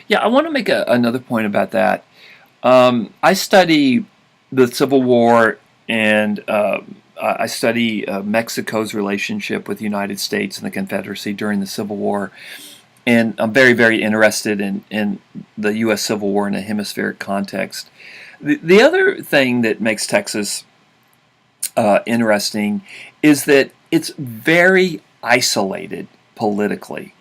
Yeah, I want to make another point about that. I study the Civil War and I study Mexico's relationship with the United States and the Confederacy during the Civil War. And I'm very, very interested in the U.S. Civil War in a hemispheric context. The other thing that makes Texas interesting is that it's very isolated politically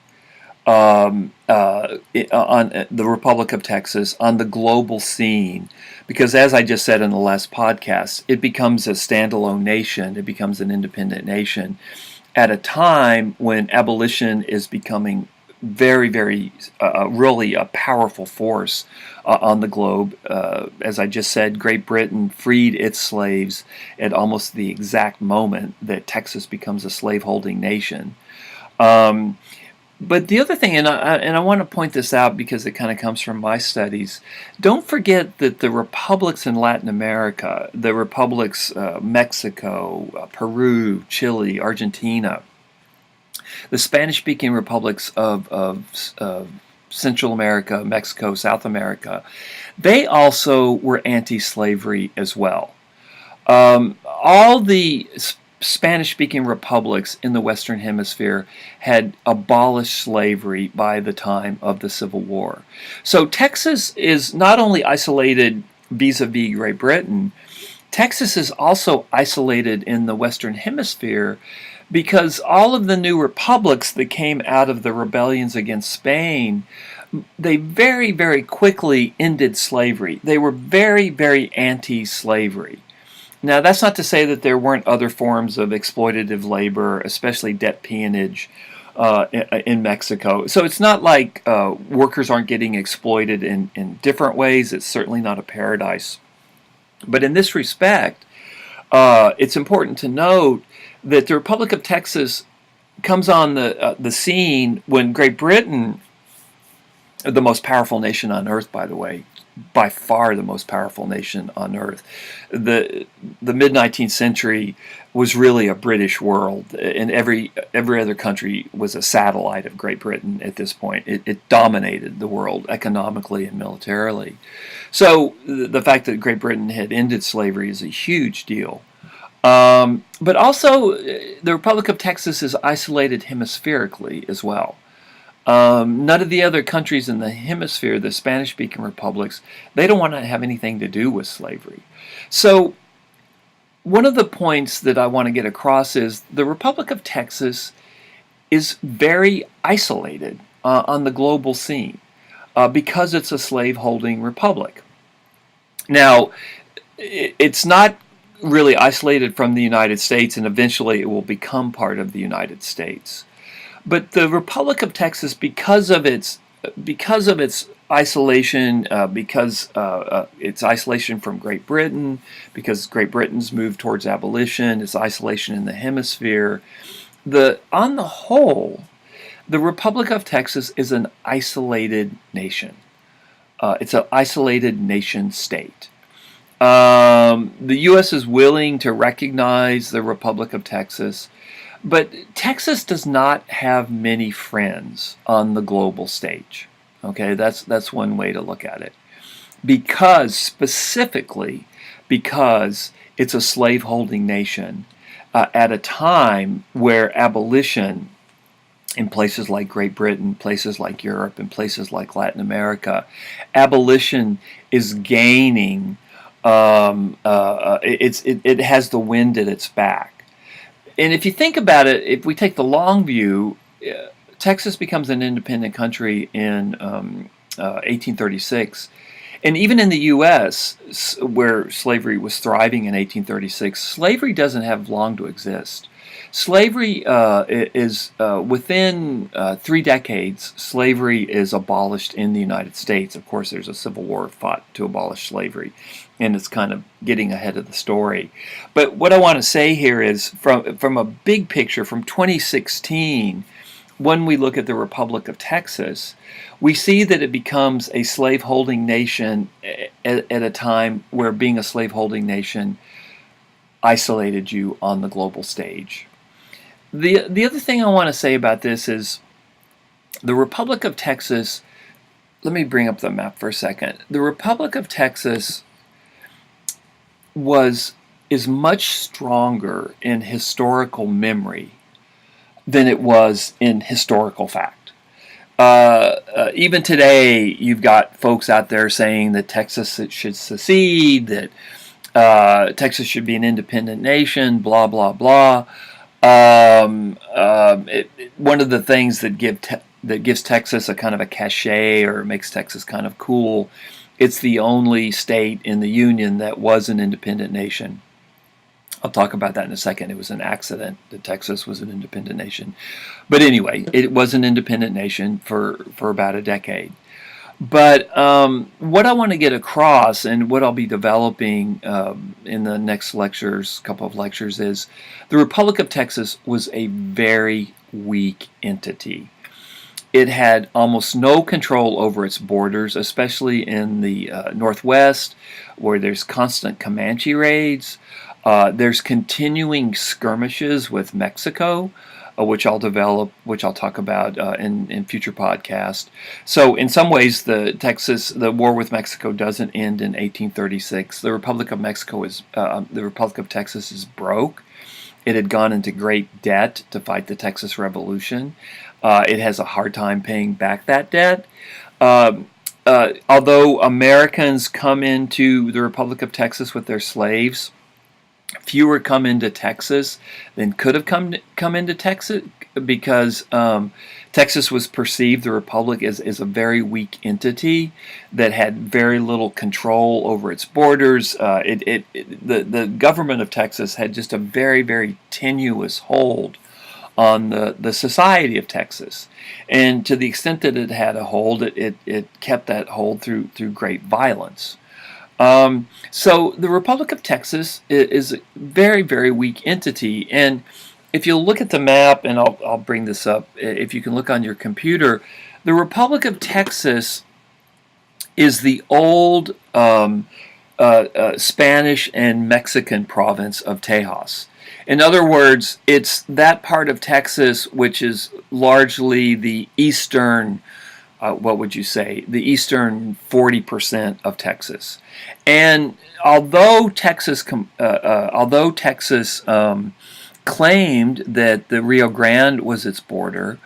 on the Republic of Texas on the global scene, because as I just said in the last podcast, it becomes a standalone nation, it becomes an independent nation at a time when abolition is becoming very, very, really a powerful force on the globe. As I just said, Great Britain freed its slaves at almost the exact moment that Texas becomes a slaveholding nation. Um, but the other thing, and I want to point this out because it kind of comes from my studies, don't forget that the republics in Latin America, the republics Mexico, Peru, Chile, Argentina, the Spanish-speaking republics of Central America, Mexico, South America, they also were anti-slavery as well. All the Spanish-speaking republics in the Western Hemisphere had abolished slavery by the time of the Civil War. So Texas is not only isolated vis-a-vis Great Britain, Texas is also isolated in the Western Hemisphere because all of the new republics that came out of the rebellions against Spain, they very, very quickly ended slavery. They were very, very anti-slavery. Now, that's not to say that there weren't other forms of exploitative labor, especially debt peonage in Mexico. So it's not like workers aren't getting exploited in different ways. It's certainly not a paradise. But in this respect, it's important to note that the Republic of Texas comes on the scene when Great Britain, the most powerful nation on earth, by the way, by far the most powerful nation on earth. The mid-19th century was really a British world, and every other country was a satellite of Great Britain at this point. It dominated the world economically and militarily. So the fact that Great Britain had ended slavery is a huge deal. But also, the Republic of Texas is isolated hemispherically as well. None of the other countries in the hemisphere, the Spanish-speaking republics, they don't want to have anything to do with slavery. So one of the points that I want to get across is the Republic of Texas is very isolated on the global scene because it's a slave-holding republic. Now, it's not really isolated from the United States, and eventually it will become part of the United States. But the Republic of Texas, because of its isolation, because its isolation from Great Britain, because Great Britain's moved towards abolition, its isolation in the hemisphere, on the whole, the Republic of Texas is an isolated nation. It's an isolated nation state. The U.S. is willing to recognize the Republic of Texas, but Texas does not have many friends on the global stage. Okay, that's one way to look at it. Specifically because it's a slaveholding nation at a time where abolition in places like Great Britain, places like Europe, and places like Latin America, abolition is gaining. It has the wind at its back. And if you think about it, if we take the long view, Texas becomes an independent country in 1836. And even in the U.S., where slavery was thriving in 1836, slavery doesn't have long to exist. Slavery is within 3 decades, slavery is abolished in the United States. Of course, there's a civil war fought to abolish slavery, and it's kind of getting ahead of the story. But what I want to say here is, from a big picture, from 2016, when we look at the Republic of Texas, we see that it becomes a slaveholding nation at a time where being a slaveholding nation isolated you on the global stage. The other thing I want to say about this is the Republic of Texas let me bring up the map for a second. The Republic of Texas is much stronger in historical memory than it was in historical fact. Even today, you've got folks out there saying that Texas should secede, that Texas should be an independent nation, blah, blah, blah. One of the things that gives Texas a kind of a cachet, or makes Texas kind of cool, it's the only state in the Union that was an independent nation. I'll talk about that in a second. It was an accident that Texas was an independent nation. But anyway, it was an independent nation for about a decade. But what I want to get across, and what I'll be developing in the next couple of lectures, is the Republic of Texas was a very weak entity. It had almost no control over its borders, especially in the Northwest, where there's constant Comanche raids. There's continuing skirmishes with Mexico, which I'll talk about in future podcasts. So in some ways, the war with Mexico doesn't end in 1836. The Republic of Texas is broke. It had gone into great debt to fight the Texas Revolution. It has a hard time paying back that debt. Although Americans come into the Republic of Texas with their slaves, fewer come into Texas than could have come into Texas, because Texas was perceived, the Republic, as a very weak entity that had very little control over its borders. The government of Texas had just a very, very tenuous hold on the society of Texas, and to the extent that it had a hold, it kept that hold through great violence. So the Republic of Texas is a very, very weak entity. And if you look at the map, and I'll bring this up, if you can look on your computer, the Republic of Texas is the old Spanish and Mexican province of Tejas. In other words, it's that part of Texas which is largely the eastern, what would you say, the eastern 40% of Texas. And although Texas claimed that the Rio Grande was its border,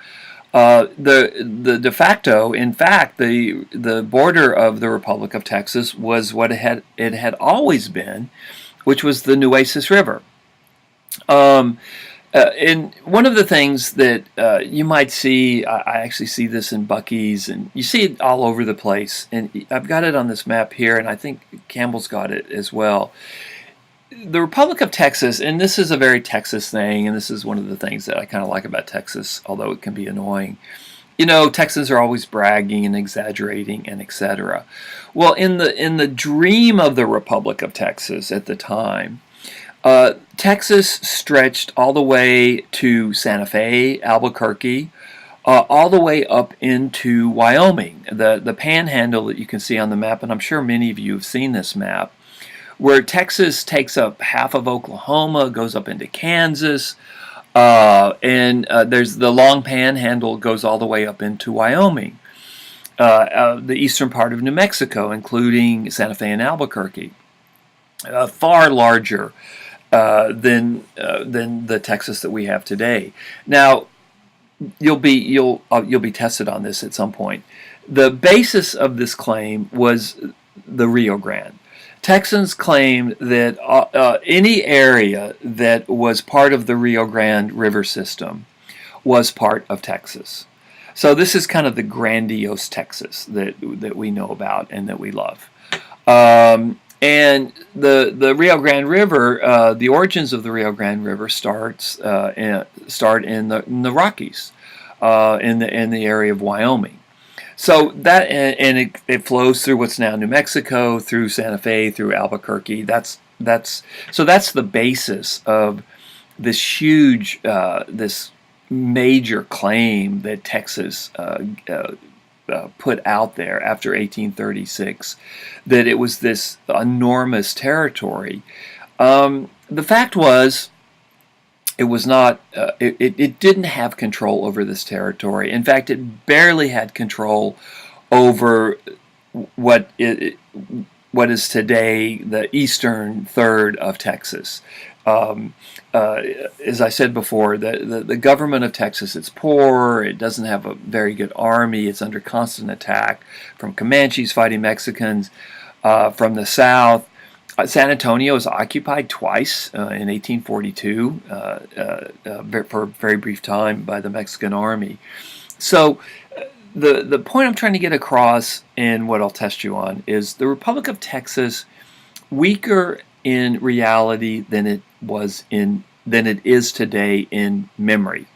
the de facto, in fact, the border of the Republic of Texas was what it had always been, which was the Nueces River. And one of the things that you might see, I actually see this in Buc-ee's, and you see it all over the place. And I've got it on this map here, and I think Campbell's got it as well. The Republic of Texas, and this is a very Texas thing, and this is one of the things that I kind of like about Texas, although it can be annoying. You know, Texans are always bragging and exaggerating and etc. Well, in the dream of the Republic of Texas at the time, Texas stretched all the way to Santa Fe, Albuquerque, all the way up into Wyoming, the panhandle that you can see on the map, and I'm sure many of you have seen this map, where Texas takes up half of Oklahoma, goes up into Kansas, and there's the long panhandle goes all the way up into Wyoming, the eastern part of New Mexico, including Santa Fe and Albuquerque, far larger than the Texas that we have today. Now, you'll be tested on this at some point. The basis of this claim was the Rio Grande. Texans claimed that any area that was part of the Rio Grande River system was part of Texas. So this is kind of the grandiose Texas that we know about and that we love. And the Rio Grande River, the origins of the Rio Grande River start in the Rockies, in the area of Wyoming. So that, and it flows through what's now New Mexico, through Santa Fe, through Albuquerque. That's the basis of this huge, this major claim that Texas put out there after 1836, that it was this enormous territory. The fact was, it was not. It didn't have control over this territory. In fact, it barely had control over what it, what is today the eastern third of Texas. Um, as I said before, the government of Texas, it's poor, it doesn't have a very good army, it's under constant attack from Comanches fighting Mexicans from the south. San Antonio was occupied twice in 1842 for a very brief time by the Mexican army. So the point I'm trying to get across, and what I'll test you on, is the Republic of Texas weaker in reality than it is today in memory.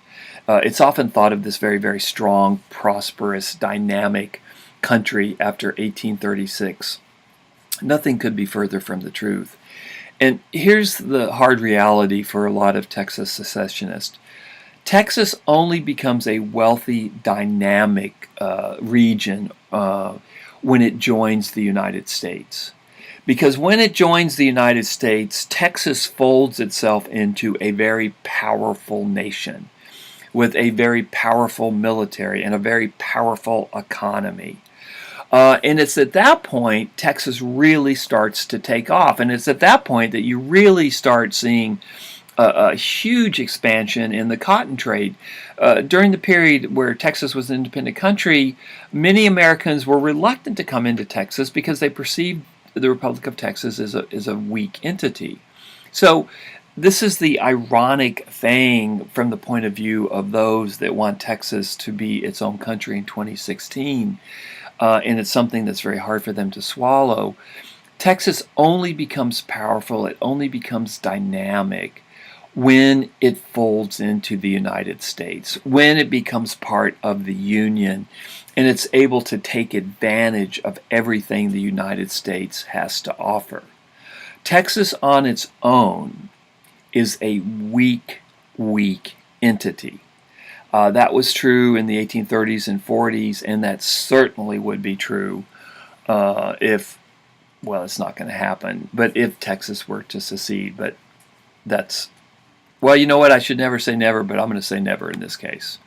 It's often thought of this very, very strong, prosperous, dynamic country after 1836. Nothing could be further from the truth. And here's the hard reality for a lot of Texas secessionists. Texas only becomes a wealthy, dynamic region when it joins the United States. Because when it joins the United States, Texas folds itself into a very powerful nation with a very powerful military and a very powerful economy. And it's at that point Texas really starts to take off. And it's at that point that you really start seeing a huge expansion in the cotton trade. During the period where Texas was an independent country, many Americans were reluctant to come into Texas because they perceived the Republic of Texas as a weak entity. So this is the ironic thing from the point of view of those that want Texas to be its own country in 2016. And it's something that's very hard for them to swallow. Texas only becomes powerful, it only becomes dynamic when it folds into the United States, when it becomes part of the Union, and it's able to take advantage of everything the United States has to offer. Texas on its own is a weak entity. That was true in the 1830s and 40s, and that certainly would be true if, well, it's not going to happen, but if Texas were to secede. But that's, well, you know what? I should never say never, but I'm going to say never in this case.